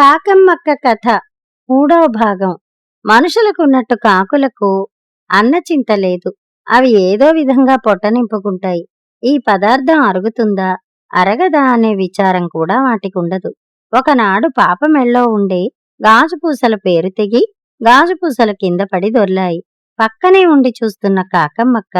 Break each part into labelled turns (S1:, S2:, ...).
S1: కాకమ్మక్క కథ మూడవ భాగం. మనుషులకున్నట్టు కాకులకు అన్నచింత లేదు. అవి ఏదో విధంగా పొట్ట నింపుకుంటాయి. ఈ పదార్థం అరుగుతుందా అరగదా అనే విచారం కూడా వాటికుండదు. ఒకనాడు పాప మెళ్ళో ఉండే గాజుపూసల పేరు తెగి గాజుపూసల కింద పడి దొర్లాయి. పక్కనే ఉండి చూస్తున్న కాకమ్మక్క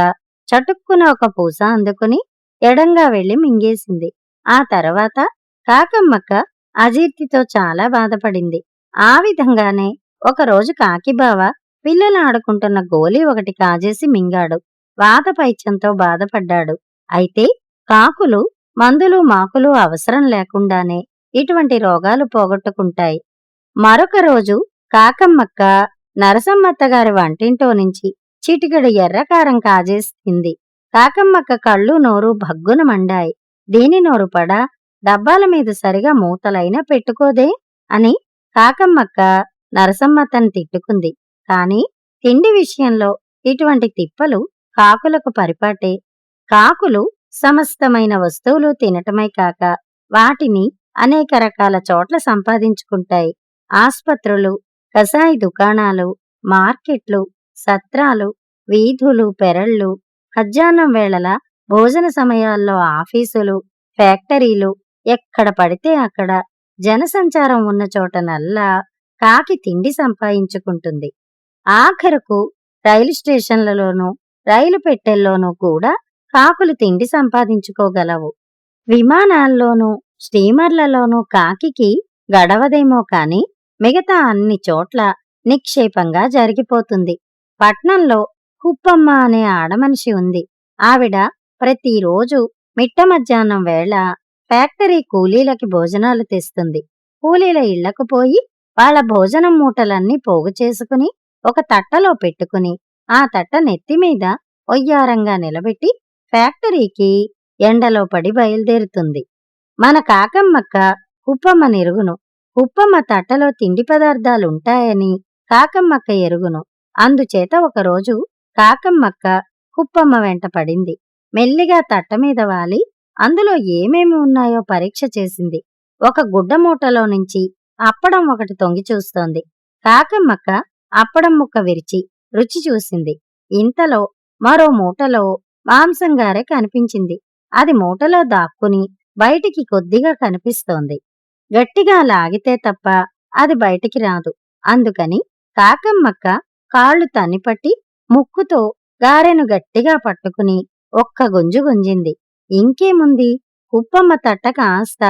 S1: చటుక్కున ఒక పూస అందుకుని ఎడంగా వెళ్లి మింగేసింది. ఆ తర్వాత కాకమ్మక్క అజీర్తితో చాలా బాధపడింది. ఆ విధంగానే ఒకరోజు కాకిబావ పిల్లలు ఆడుకుంటున్న గోలి ఒకటి కాజేసి మింగాడు. వాతపైత్యంతో బాధపడ్డాడు. అయితే కాకులు మందులు మాకులు అవసరం లేకుండానే ఇటువంటి రోగాలు పోగొట్టుకుంటాయి. మరొక రోజు కాకమ్మక్క నరసమ్మత్తగారి వంటింటో నుంచి చిటికెడు ఎర్రకారం కాజేసి తింది. కాకమ్మక్క కళ్ళు నోరు భగ్గున మండాయి. దీని నోరు పడా డబ్బాల మీద సరిగా మూతలైనా పెట్టుకోదే అని కాకమ్మక్క నరసమ్మత్తని తిట్టుకుంది. కాని తిండి విషయంలో ఇటువంటి తిప్పలు కాకులకు పరిపాటే. కాకులు సమస్తమైన వస్తువులు తినటమే కాక వాటిని అనేక రకాల చోట్ల సంపాదించుకుంటాయి. ఆస్పత్రులు, కసాయి దుకాణాలు, మార్కెట్లు, సత్రాలు, వీధులు, పెరళ్ళు, మధ్యాహ్నం వేళల భోజన సమయాల్లో ఆఫీసులు, ఫ్యాక్టరీలు, ఎక్కడ పడితే అక్కడ జనసంచారం ఉన్న చోటనల్లా కాకి తిండి సంపాదించుకుంటుంది. ఆఖరకు రైలు స్టేషన్లలోనూ రైలు పెట్టెల్లోనూ కూడా కాకులు తిండి సంపాదించుకోగలవు. విమానాల్లోనూ స్టీమర్లలోనూ కాకికి గడవదేమో కాని మిగతా అన్ని చోట్ల నిక్షేపంగా జరిగిపోతుంది. పట్నంలో కుప్పమ్మ అనే ఆడమనిషి ఉంది. ఆవిడ ప్రతిరోజు మిట్ట మధ్యాహ్నం వేళ ఫ్యాక్టరీ కూలీలకి భోజనాలు తెస్తుంది. కూలీల ఇళ్లకు పోయి వాళ్ళ భోజనం మూటలన్నీ పోగు చేసుకుని ఒక తట్టలో పెట్టుకుని ఆ తట్ట నెత్తిమీద ఒయ్యారంగా నిలబెట్టి ఫ్యాక్టరీకి ఎండలో పడి బయలుదేరుతుంది. మన కాకమ్మక్క కుప్పమ్మ నెరుగును. కుప్పమ్మ తట్టలో తిండి పదార్థాలుంటాయని కాకమ్మక్క ఎరుగును. అందుచేత ఒకరోజు కాకమ్మక్క కుప్పమ్మ వెంట పడింది. మెల్లిగా తట్టమీద వాలి అందులో ఏమేమి ఉన్నాయో పరీక్ష చేసింది. ఒక గుడ్డ మూటలో నుంచి అప్పడం ఒకటి తొంగి చూస్తోంది. కాకమ్మక్క అప్పడం ముక్క విరిచి రుచి చూసింది. ఇంతలో మరో మూటలో మాంసంగారె కనిపించింది. అది మూటలో దాక్కుని బయటికి కొద్దిగా కనిపిస్తోంది. గట్టిగా లాగితే తప్ప అది బయటికి రాదు. అందుకని కాకమ్మక్క కాళ్ళు తన్నిపట్టి ముక్కుతో గారెను గట్టిగా పట్టుకుని ఒక్క గుంజు గుంజింది. ఇంకేముంది, కుప్పమ్మ తట్ట కాస్త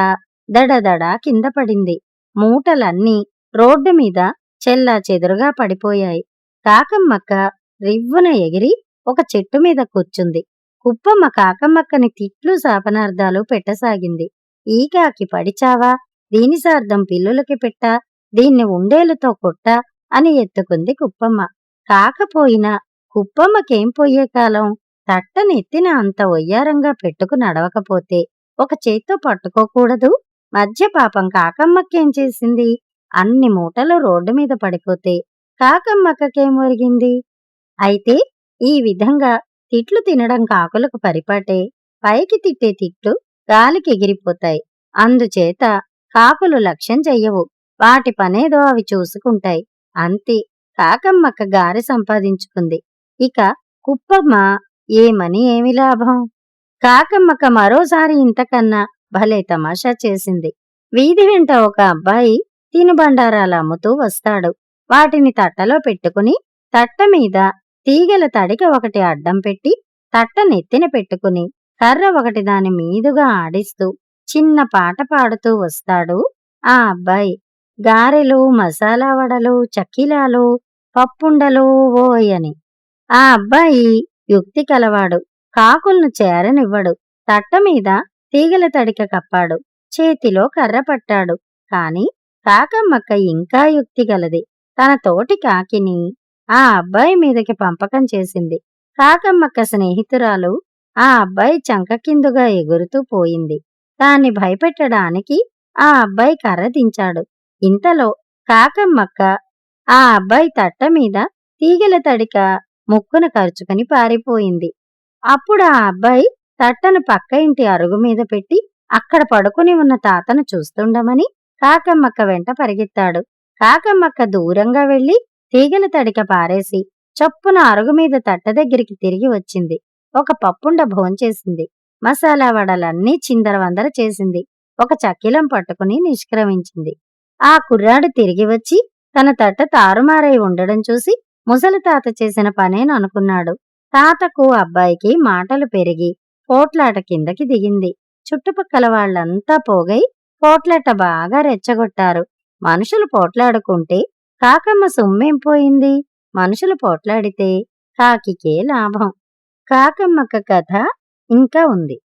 S1: దడదడా కింద పడింది. మూటలన్నీ రోడ్డు మీద చెల్లా చెదురుగా పడిపోయాయి. కాకమ్మక్క రివ్వున ఎగిరి ఒక చెట్టు మీద కూర్చుంది. కుప్పమ్మ కాకమ్మక్కని తిట్లు శాపనార్థాలు పెట్టసాగింది. ఈ కాకి పడిచావా, దీని సార్థం పిల్లులకి పెట్టా, దీన్ని ఉండేలుతో కొట్టా అని ఎత్తుకుంది కుప్పమ్మ. కాకపోయినా కుప్పమ్మకేం పోయే కాలం. తట్టనెత్తిన అంత ఒయ్యారంగా పెట్టుకు నడవకపోతే ఒక చేత్తో పట్టుకోకూడదు. మధ్య పాపం కాకమ్మక్కేం చేసింది? అన్ని మూటలు రోడ్డు మీద పడిపోతే కాకమ్మక్కకేం ఒరిగింది? అయితే ఈ విధంగా తిట్లు తినడం కాకులకు పరిపాటే. పైకి తిట్టే తిట్లు గాలికి ఎగిరిపోతాయి. అందుచేత కాకులు లక్ష్యం చెయ్యవు. వాటి పనేదో అవి చూసుకుంటాయి. అంతే. కాకమ్మక్క గారె సంపాదించుకుంది. ఇక కుప్పమ్మ ఏమని ఏమి లాభం? కాకమ్మక్క మరోసారి ఇంతకన్నా భలే తమాషా చేసింది. వీధి వెంట ఒక అబ్బాయి తినుబండారాలు అమ్ముతూ వస్తాడు. వాటిని తట్టలో పెట్టుకుని తట్ట మీద తీగల తడిక ఒకటి అడ్డం పెట్టి తట్ట నెత్తిన పెట్టుకుని కర్ర ఒకటి దాని మీదుగా ఆడిస్తూ చిన్న పాట పాడుతూ వస్తాడు ఆ అబ్బాయి. గారెలు, మసాలా వడలు, చక్కిలాలు, పప్పుండలు ఓయని. ఆ అబ్బాయి యుక్తి కలవాడు. కాకులను చేరనివ్వడు. తట్టమీద తీగల తడిక కప్పాడు. చేతిలో కర్ర పట్టాడు. కాని కాకమ్మక్క ఇంకా యుక్తి గలది. తన తోటి కాకిని ఆ అబ్బాయి మీదకి పంపకం చేసింది. కాకమ్మక్క స్నేహితురాలు ఆ అబ్బాయి చంక కిందుగా ఎగురుతూ పోయింది. దాన్ని భయపెట్టడానికి ఆ అబ్బాయి కర్ర దించాడు. ఇంతలో కాకమ్మక్క ఆ అబ్బాయి తట్ట మీద తీగల తడిక ముక్కున కరుచుకుని పారిపోయింది. అప్పుడు ఆ అబ్బాయి తట్టను పక్క ఇంటి అరుగు మీద పెట్టి అక్కడ పడుకుని ఉన్న తాతను చూస్తుండమని కాకమ్మక్క వెంట పరిగెత్తాడు. కాకమ్మక్క దూరంగా వెళ్లి తీగల తడిక పారేసి చప్పున అరుగుమీద తట్ట దగ్గరికి తిరిగి వచ్చింది. ఒక పప్పుండ భోంచేసింది. మసాలా వడలన్నీ చిందరవందర చేసింది. ఒక చక్కిలం పట్టుకుని నిష్క్రమించింది. ఆ కుర్రాడు తిరిగి వచ్చి తన తట్ట తారుమారై ఉండడం చూసి ముసలి తాత చేసిన పనేననుకున్నాడు. తాతకు అబ్బాయికి మాటలు పెరిగి పోట్లాట కిందకి దిగింది. చుట్టుపక్కల వాళ్లంతా పోగై పోట్లాట బాగా రెచ్చగొట్టారు. మనుషులు పోట్లాడుకుంటే కాకమ్మ సొమ్మేం పోయింది? మనుషులు పోట్లాడితే కాకికే లాభం. కాకమ్మక్క కథ ఇంకా ఉంది.